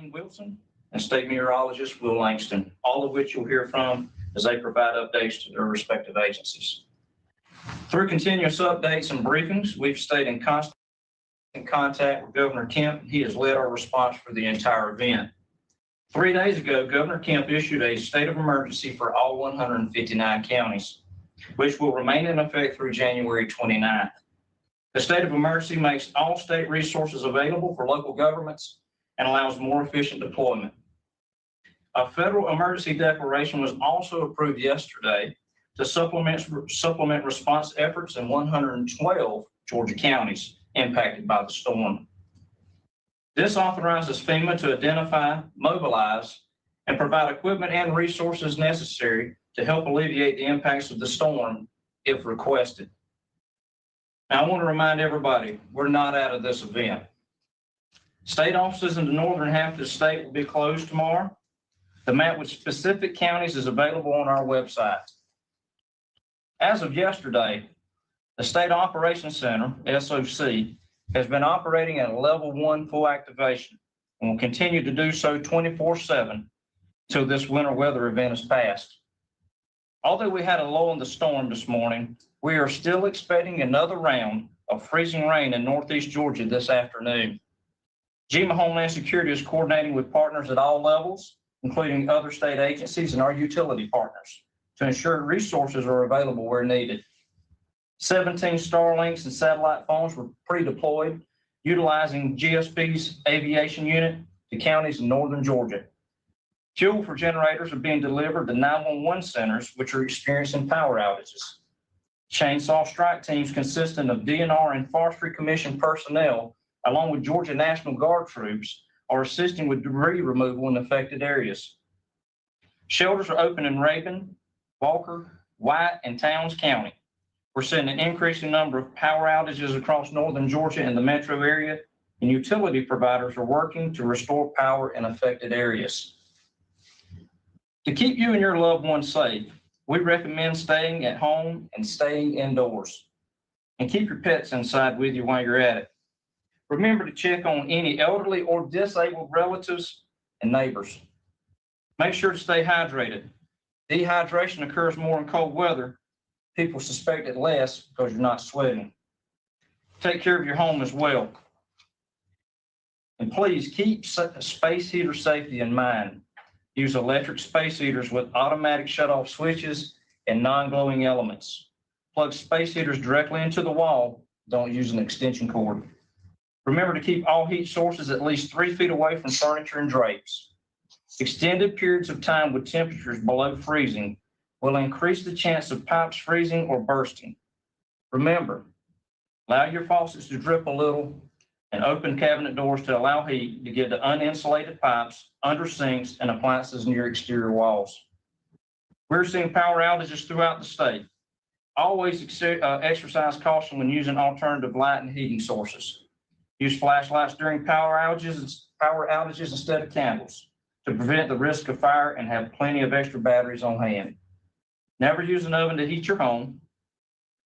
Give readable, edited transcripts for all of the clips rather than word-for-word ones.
Wayne Wilson and State Meteorologist Will Langston, all of which you'll hear from as they provide updates to their respective agencies. Through continuous updates and briefings, we've stayed in constant contact with Governor Kemp. He has led our response for the entire event. 3 days ago, Governor Kemp issued a state of emergency for all 159 counties, which will remain in effect through January 29th. The state of emergency makes all state resources available for local governments and allows more efficient deployment. A federal emergency declaration was also approved yesterday to supplement response efforts in 112 Georgia counties impacted by the storm. This authorizes FEMA to identify, mobilize, and provide equipment and resources necessary to help alleviate the impacts of the storm if requested. Now, I want to remind everybody, we're not out of this event. State offices in the northern half of the state will be closed tomorrow. The map with specific counties is available on our website. As of yesterday, the State Operations Center, SOC, has been operating at a level 1 full activation and will continue to do so 24/7 until this winter weather event is past. Although we had a lull in the storm this morning, we are still expecting another round of freezing rain in northeast Georgia this afternoon. GEMA Homeland Security is coordinating with partners at all levels, including other state agencies and our utility partners, to ensure resources are available where needed. 17 Starlinks and satellite phones were pre-deployed, utilizing GSP's aviation unit to counties in northern Georgia. Fuel for generators are being delivered to 911 centers, which are experiencing power outages. Chainsaw strike teams consisting of DNR and Forestry Commission personnel, along with Georgia National Guard troops, are assisting with debris removal in affected areas. Shelters are open in Rabun, Walker, White, and Towns County. We're seeing an increasing number of power outages across northern Georgia and the metro area, and utility providers are working to restore power in affected areas. To keep you and your loved ones safe, we recommend staying at home and staying indoors. And keep your pets inside with you while you're at it. Remember to check on any elderly or disabled relatives and neighbors. Make sure to stay hydrated. Dehydration occurs more in cold weather. People suspect it less because you're not sweating. Take care of your home as well. And please keep space heater safety in mind. Use electric space heaters with automatic shut-off switches and non-glowing elements. Plug space heaters directly into the wall. Don't use an extension cord. Remember to keep all heat sources at least 3 feet away from furniture and drapes. Extended periods of time with temperatures below freezing will increase the chance of pipes freezing or bursting. Remember, allow your faucets to drip a little and open cabinet doors to allow heat to get to uninsulated pipes, under sinks, and appliances near exterior walls. We're seeing power outages throughout the state. Always exercise caution when using alternative light and heating sources. Use flashlights during power outages instead of candles to prevent the risk of fire, and have plenty of extra batteries on hand. Never use an oven to heat your home.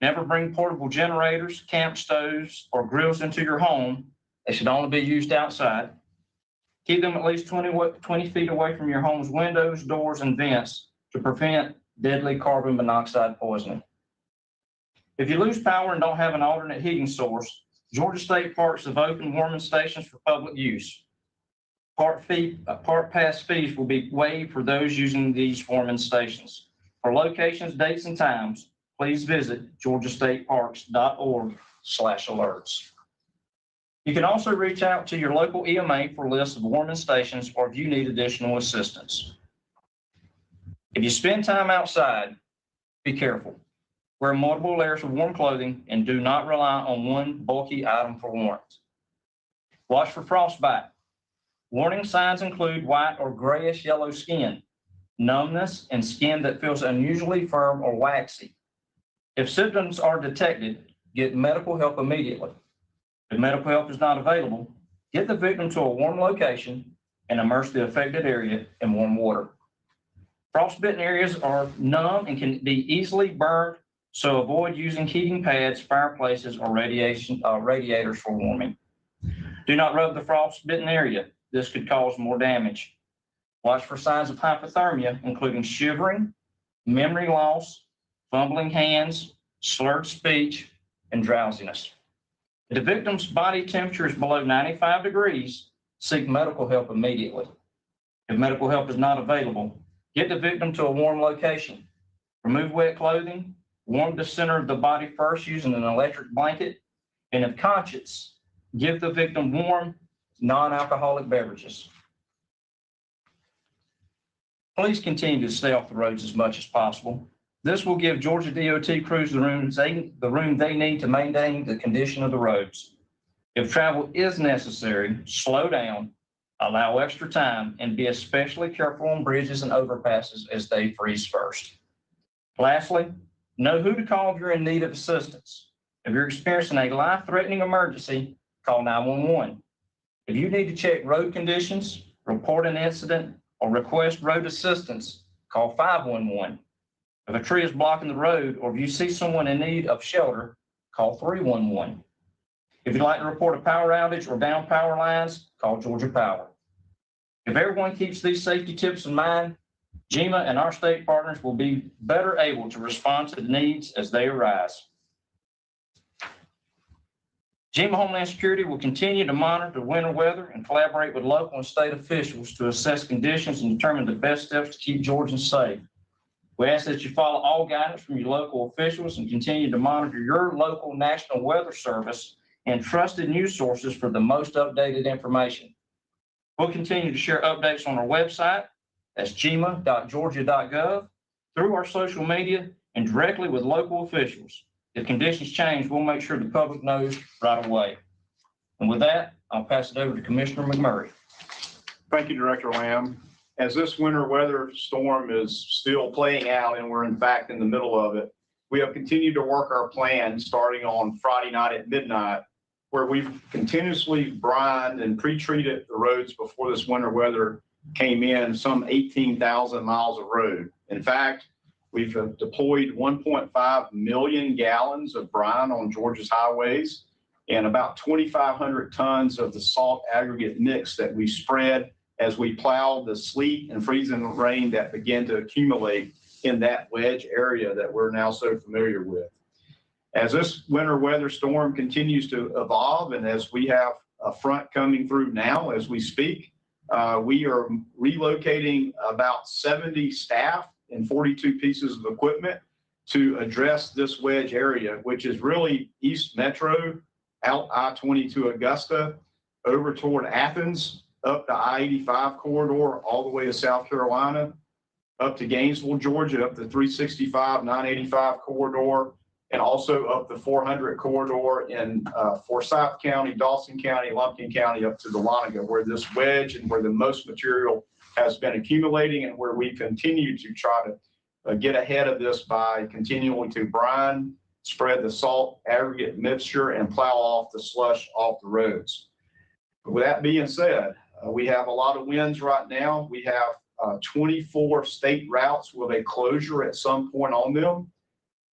Never bring portable generators, camp stoves, or grills into your home. They should only be used outside. Keep them at least 20 feet away from your home's windows, doors, and vents to prevent deadly carbon monoxide poisoning. If you lose power and don't have an alternate heating source, Georgia State Parks have opened warming stations for public use. Park pass fees will be waived for those using these warming stations. For locations, dates, and times, please visit georgiastateparks.org/alerts. You can also reach out to your local EMA for lists of warming stations, or if you need additional assistance. If you spend time outside, be careful. Wear multiple layers of warm clothing and do not rely on one bulky item for warmth. Watch for frostbite. Warning signs include white or grayish yellow skin, numbness, and skin that feels unusually firm or waxy. If symptoms are detected, get medical help immediately. If medical help is not available, get the victim to a warm location and immerse the affected area in warm water. Frostbitten areas are numb and can be easily burned, so avoid using heating pads, fireplaces, or radiators for warming. Do not rub the frostbitten area. this could cause more damage. Watch for signs of hypothermia, including shivering, memory loss, fumbling hands, slurred speech, and drowsiness. If the victim's body temperature is below 95 degrees, seek medical help immediately. If medical help is not available, get the victim to a warm location. Remove wet clothing, warm the center of the body first using an electric blanket, and if conscious, give the victim warm, non-alcoholic beverages. Please continue to stay off the roads as much as possible. This will give Georgia DOT crews the room they need to maintain the condition of the roads. If travel is necessary, slow down, allow extra time, and be especially careful on bridges and overpasses as they freeze first. Lastly, know who to call if you're in need of assistance. If you're experiencing a life-threatening emergency, call 911. If you need to check road conditions, report an incident, or request road assistance, call 511. If a tree is blocking the road or if you see someone in need of shelter, call 311. If you'd like to report a power outage or down power lines, call Georgia Power. If everyone keeps these safety tips in mind, GEMA and our state partners will be better able to respond to the needs as they arise. GEMA Homeland Security will continue to monitor winter weather and collaborate with local and state officials to assess conditions and determine the best steps to keep Georgians safe. We ask that you follow all guidance from your local officials and continue to monitor your local National Weather Service and trusted news sources for the most updated information. We'll continue to share updates on our website, that's gema.georgia.gov, through our social media, and directly with local officials. If conditions change, we'll make sure the public knows right away. And with that, I'll pass it over to Commissioner McMurray. Thank you, Director Lamb. As this winter weather storm is still playing out, and we're in fact in the middle of it, we have continued to work our plan starting on Friday night at midnight, where we've continuously brined and pre-treated the roads before this winter weather came in, some 18,000 miles of road. In fact, we've deployed 1.5 million gallons of brine on Georgia's highways and about 2,500 tons of the salt aggregate mix that we spread as we plow the sleet and freezing rain that began to accumulate in that wedge area that we're now so familiar with. As this winter weather storm continues to evolve, and as we have a front coming through now as we speak, we are relocating about 70 staff and 42 pieces of equipment to address this wedge area, which is really East Metro, out I-20 to Augusta, over toward Athens, up the I-85 corridor, all the way to South Carolina, up to Gainesville, Georgia, up the 365, 985 corridor, and also up the 400 corridor in Forsyth County, Dawson County, Lumpkin County, up to the Dahlonega, where this wedge and where the most material has been accumulating, and where we continue to try to get ahead of this by continuing to brine, spread the salt aggregate mixture, and plow off the slush off the roads. But with that being said, we have a lot of winds right now. We have 24 state routes with a closure at some point on them.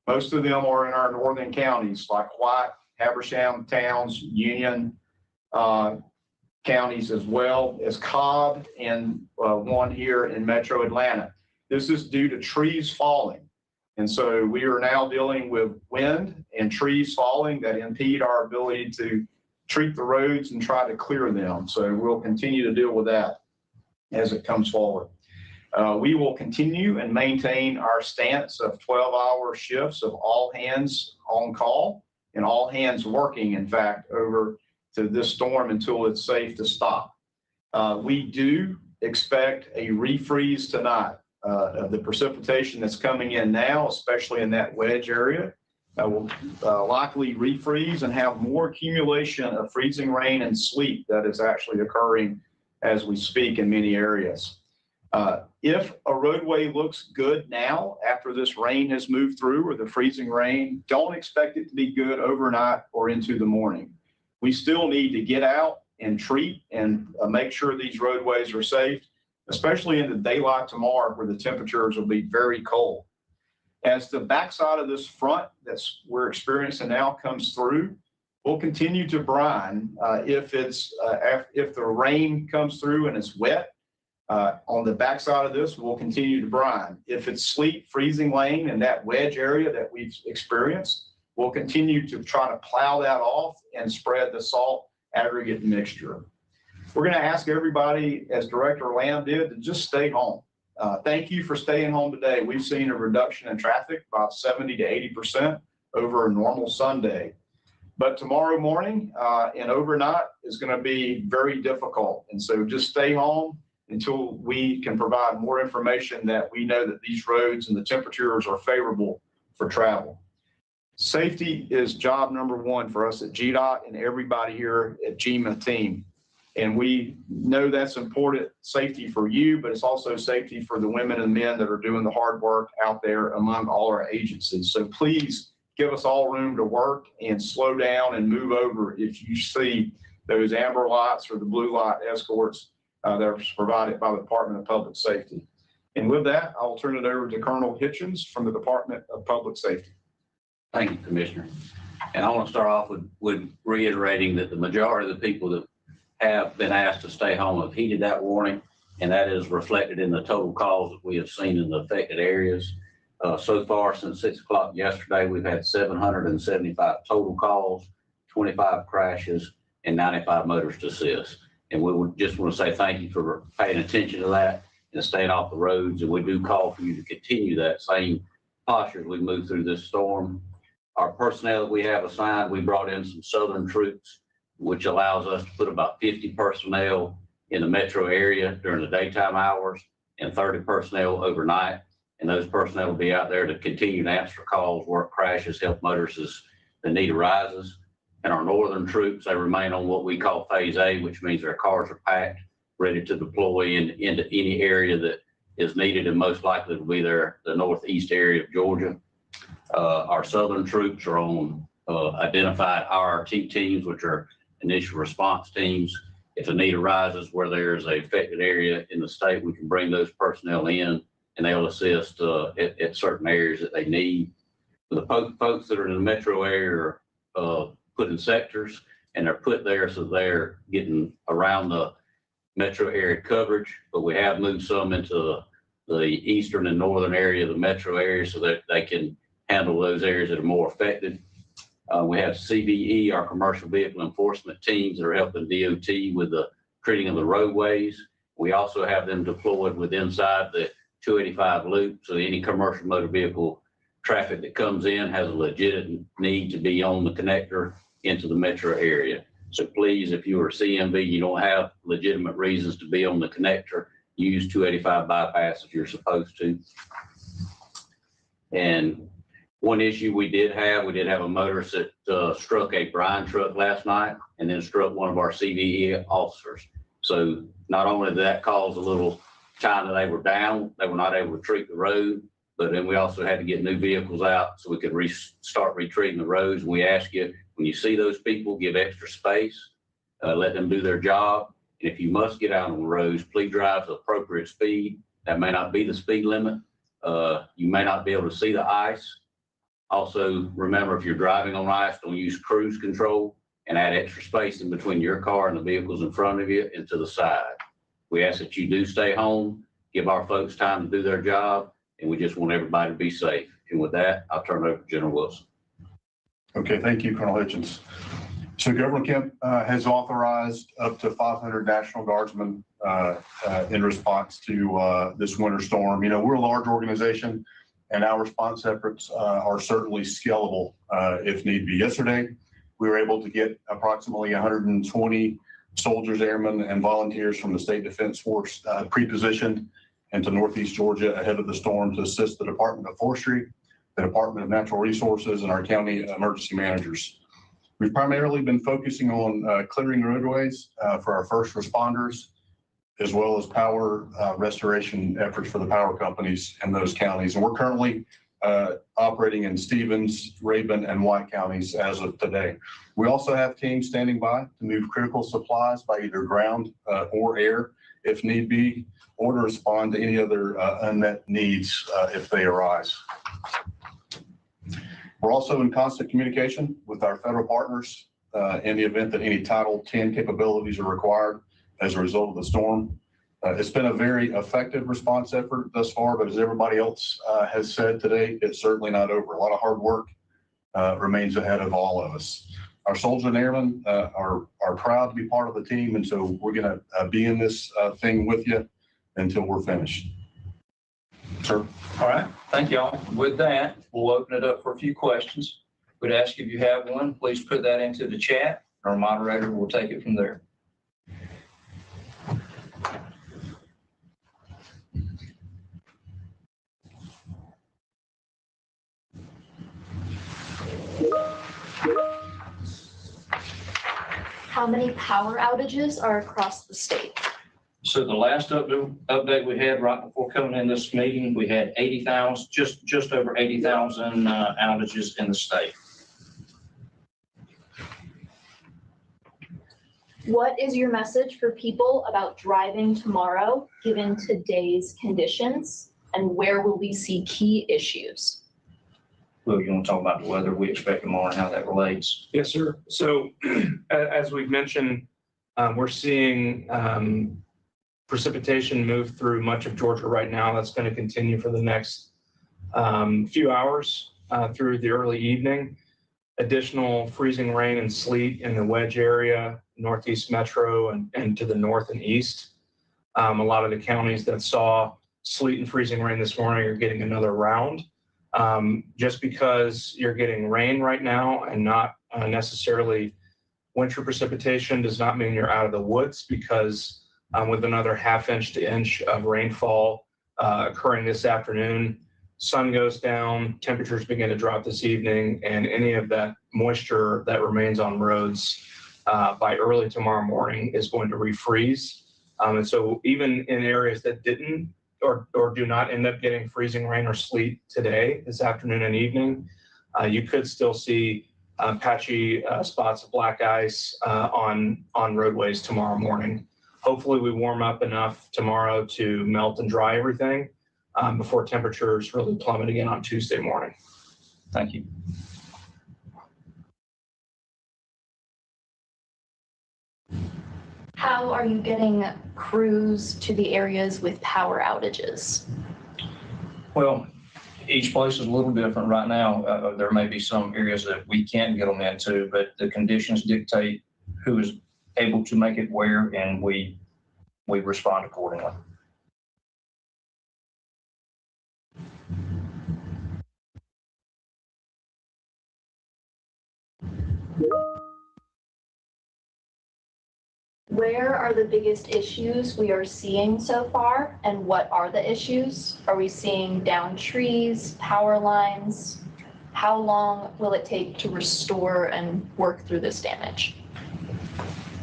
Most of them are in our northern counties like White, Habersham, Towns, Union counties, as well as Cobb, and one here in Metro Atlanta. This is due to trees falling. And so we are now dealing with wind and trees falling that impede our ability to treat the roads and try to clear them. So we'll continue to deal with that as it comes forward. We will continue and maintain our stance of 12-hour shifts of all hands on call and all hands working, in fact, over to this storm until it's safe to stop. We do expect a refreeze tonight of the precipitation that's coming in now, especially in that wedge area. Will likely refreeze and have more accumulation of freezing rain and sleet that is actually occurring as we speak in many areas. If a roadway looks good now after this rain has moved through, or the freezing rain, don't expect it to be good overnight or into the morning. We still need to get out and treat and make sure these roadways are safe, especially in the daylight tomorrow where the temperatures will be very cold. As the backside of this front we're experiencing now comes through, We'll continue to brine if the rain comes through and it's wet. On the backside of this, we'll continue to brine. If it's sleet, freezing rain, and that wedge area that we've experienced, we'll continue to try to plow that off and spread the salt aggregate mixture. We're going to ask everybody, as Director Lamb did, to just stay home. Thank you for staying home today. We've seen a reduction in traffic, about 70 to 80% over a normal Sunday. But tomorrow morning and overnight is going to be very difficult. And so just stay home until we can provide more information that we know that these roads and the temperatures are favorable for travel. Safety is job number one for us at GDOT and everybody here at GMA team. And we know that's important safety for you, but it's also safety for the women and men that are doing the hard work out there among all our agencies. So please give us all room to work and slow down and move over if you see those amber lights or the blue light escorts that are provided by the Department of Public Safety. And with that, I'll turn it over to Colonel Hitchens from the Department of Public Safety. Thank you, Commissioner. And I want to start off with reiterating that the majority of the people that have been asked to stay home have heeded that warning, and that is reflected in the total calls that we have seen in the affected areas. So far, since 6 o'clock yesterday, we've had 775 total calls, 25 crashes, and 95 motorist assists. And we would just want to say thank you for paying attention to that and staying off the roads. And we do call for you to continue that same posture as we move through this storm. Our personnel that we have assigned, we brought in some Southern troops, which allows us to put about 50 personnel in the metro area during the daytime hours and 30 personnel overnight. And those personnel will be out there to continue to answer calls, work crashes, help motorists as the need arises. And our Northern troops, they remain on what we call Phase A, which means their cars are packed, ready to deploy into any area that is needed, and most likely to be the northeast area of Georgia. Our Southern troops are on identified IRT teams, which are initial response teams. If a need arises where there's a affected area in the state, we can bring those personnel in and they'll assist at certain areas that they need. For the folks that are in the metro area are put in sectors, and they're put there so they're getting around the metro area coverage, but we have moved some into the eastern and northern area of the metro area so that they can handle those areas that are more affected. We have CVE, our commercial vehicle enforcement teams that are helping DOT with the treating of the roadways. We also have them deployed with inside the 285 loop. So any commercial motor vehicle traffic that comes in has a legitimate need to be on the connector into the metro area. So please, if you are CMV, you don't have legitimate reasons to be on the connector, use 285 bypass if you're supposed to. And one issue we did have a motorist that struck a brine truck last night and then struck one of our CVE officers. So not only did that cause a little time that they were down, they were not able to treat the road, but then we also had to get new vehicles out so we could start retreating the roads. And we ask you, when you see those people, give extra space, let them do their job. And if you must get out on the roads, please drive the appropriate speed. That may not be the speed limit. You may not be able to see the ice. Also, remember, if you're driving on ice, don't use cruise control and add extra space in between your car and the vehicles in front of you and to the side. We ask that you do stay home, give our folks time to do their job, and we just want everybody to be safe. And with that, I'll turn it over to General Wilson. Okay, thank you, Colonel Hitchens. So Governor Kemp has authorized up to 500 National Guardsmen in response to this winter storm. You know, we're a large organization, and our response efforts are certainly scalable if need be. Yesterday, we were able to get approximately 120 soldiers, airmen, and volunteers from the State Defense Force pre-positioned into Northeast Georgia ahead of the storm to assist the Department of Forestry, the Department of Natural Resources, and our county emergency managers. We've primarily been focusing on clearing roadways for our first responders, as well as power restoration efforts for the power companies in those counties. And we're currently operating in Stevens, Rabun, and White counties as of today. We also have teams standing by to move critical supplies by either ground or air if need be, or to respond to any other unmet needs if they arise. We're also in constant communication with our federal partners in the event that any Title 10 capabilities are required as a result of the storm. It's been a very effective response effort thus far, but as everybody else has said today, it's certainly not over. A lot of hard work remains ahead of all of us. Our soldiers and airmen are proud to be part of the team, and so we're going to be in this thing with you until we're finished. Sir. All right, thank y'all. With that, we'll open it up for a few questions. We'd ask if you have one, please put that into the chat. Our moderator will take it from there. How many power outages are across the state? So the last update we had right before coming in this meeting, we had 80,000, just over 80,000 outages in the state. What is your message for people about driving tomorrow, given today's conditions? And where will we see key issues? Will, you want to talk about the weather we expect tomorrow and how that relates? Yes, sir. So as we've mentioned, we're seeing precipitation move through much of Georgia right now. That's going to continue for the next few hours through the early evening. Additional freezing rain and sleet in the Wedge area, Northeast Metro, and to the north and east. A lot of the counties that saw sleet and freezing rain this morning are getting another round. Just because you're getting rain right now and not necessarily winter precipitation does not mean you're out of the woods, because with another ½ to inch of rainfall occurring this afternoon, sun goes down, temperatures begin to drop this evening, and any of that moisture that remains on roads by early tomorrow morning is going to refreeze. And so even in areas that didn't or do not end up getting freezing rain or sleet today, this afternoon and evening, you could still see patchy spots of black ice on roadways tomorrow morning. Hopefully we warm up enough tomorrow to melt and dry everything before temperatures really plummet again on Tuesday morning. Thank you. How are you getting crews to the areas with power outages? Well, each place is a little different right now. There may be some areas that we can't get them into, but the conditions dictate who is able to make it where, and we respond accordingly. Where are the biggest issues we are seeing so far, and what are the issues? Are we seeing downed trees, power lines? How long will it take to restore and work through this damage?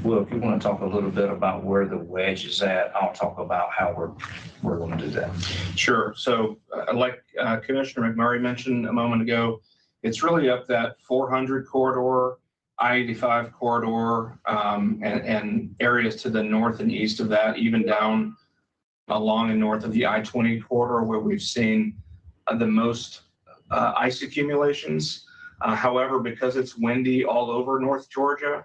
Well, if you want to talk a little bit about where the wedge is at, I'll talk about how we're going to do that. Sure. So like Commissioner McMurray mentioned a moment ago, it's really up that 400 corridor, I-85 corridor, and areas to the north and east of that, even down along and north of the I-20 corridor, where we've seen the most ice accumulations. However, because it's windy all over North Georgia,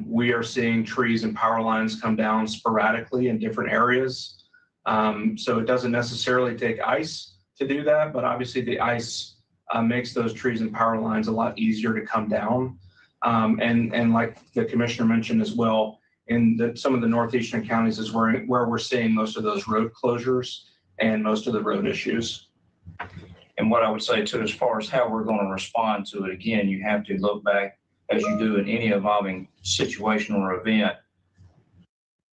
we are seeing trees and power lines come down sporadically in different areas. So it doesn't necessarily take ice to do that, but obviously the ice makes those trees and power lines a lot easier to come down. And like the commissioner mentioned as well, in some of the northeastern counties is where we're seeing most of those road closures and most of the road issues. And what I would say too, as far as how we're going to respond to it, again, you have to look back, as you do in any evolving situation or event.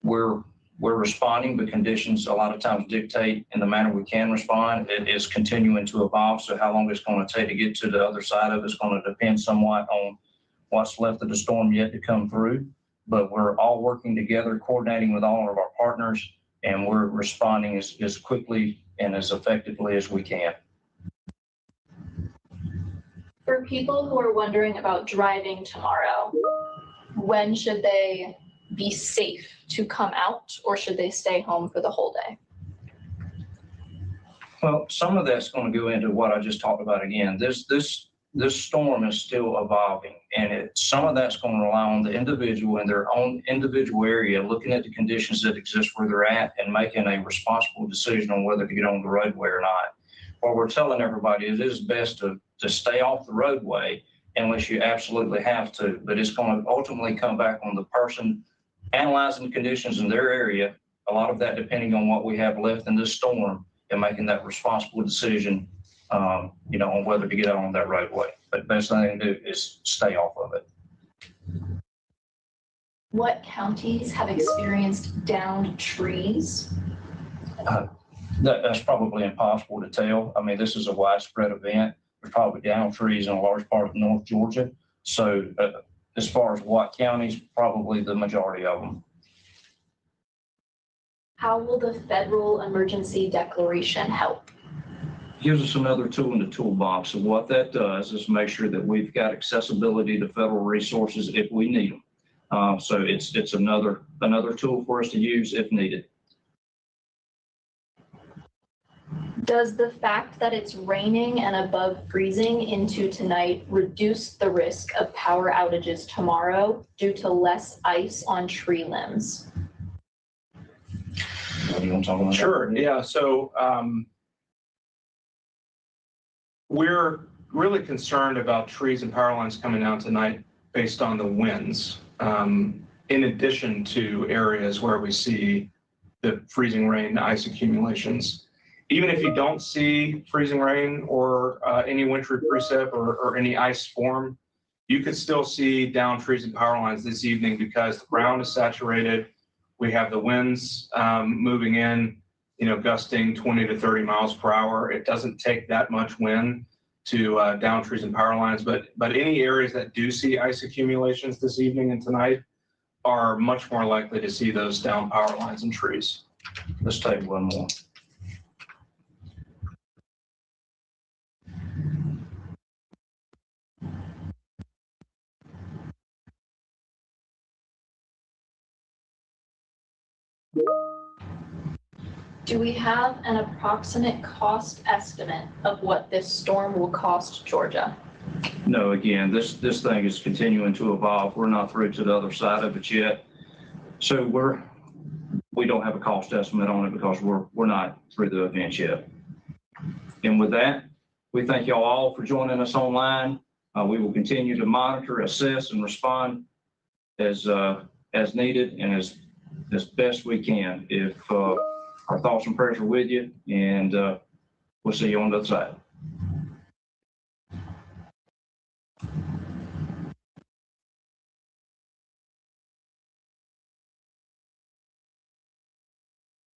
We're responding, but conditions a lot of times dictate in the manner we can respond. It is continuing to evolve, so how long it's going to take to get to the other side of it is going to depend somewhat on what's left of the storm yet to come through. But we're all working together, coordinating with all of our partners, and we're responding as quickly and as effectively as we can. For people who are wondering about driving tomorrow, when should they be safe to come out, or should they stay home for the whole day? Well, some of that's going to go into what I just talked about again. This this storm is still evolving, and some of that's going to rely on the individual in their own individual area, looking at the conditions that exist where they're at and making a responsible decision on whether to get on the roadway or not. What we're telling everybody is it is best to stay off the roadway unless you absolutely have to, but it's going to ultimately come back on the person analyzing the conditions in their area, a lot of that depending on what we have left in this storm, and making that responsible decision, on whether to get on that roadway. But best thing to do is stay off of it. What counties have experienced downed trees? That's probably impossible to tell. I mean, this is a widespread event. There's probably down trees in a large part of North Georgia. So as far as what counties, probably the majority of them. How will the federal emergency declaration help? Gives us another tool in the toolbox. And what that does is make sure that we've got accessibility to federal resources if we need them. So it's another tool for us to use if needed. Does the fact that it's raining and above freezing into tonight reduce the risk of power outages tomorrow due to less ice on tree limbs? You want to talk about that? Sure, yeah, so we're really concerned about trees and power lines coming down tonight based on the winds, in addition to areas where we see the freezing rain, ice accumulations. Even if you don't see freezing rain or any wintry precip or any ice form, you could still see down trees and power lines this evening because the ground is saturated. We have the winds moving in, gusting 20 to 30 miles per hour. It doesn't take that much wind to down trees and power lines, but any areas that do see ice accumulations this evening and tonight are much more likely to see those down power lines and trees. Let's take one more. Do we have an approximate cost estimate of what this storm will cost Georgia? No, again, this thing is continuing to evolve. We're not through to the other side of it yet. So we don't have a cost estimate on it because we're not through the event yet. And with that, we thank y'all all for joining us online. We will continue to monitor, assess, and respond as needed and as best we can. If our thoughts and prayers are with you, and we'll see you on the other side.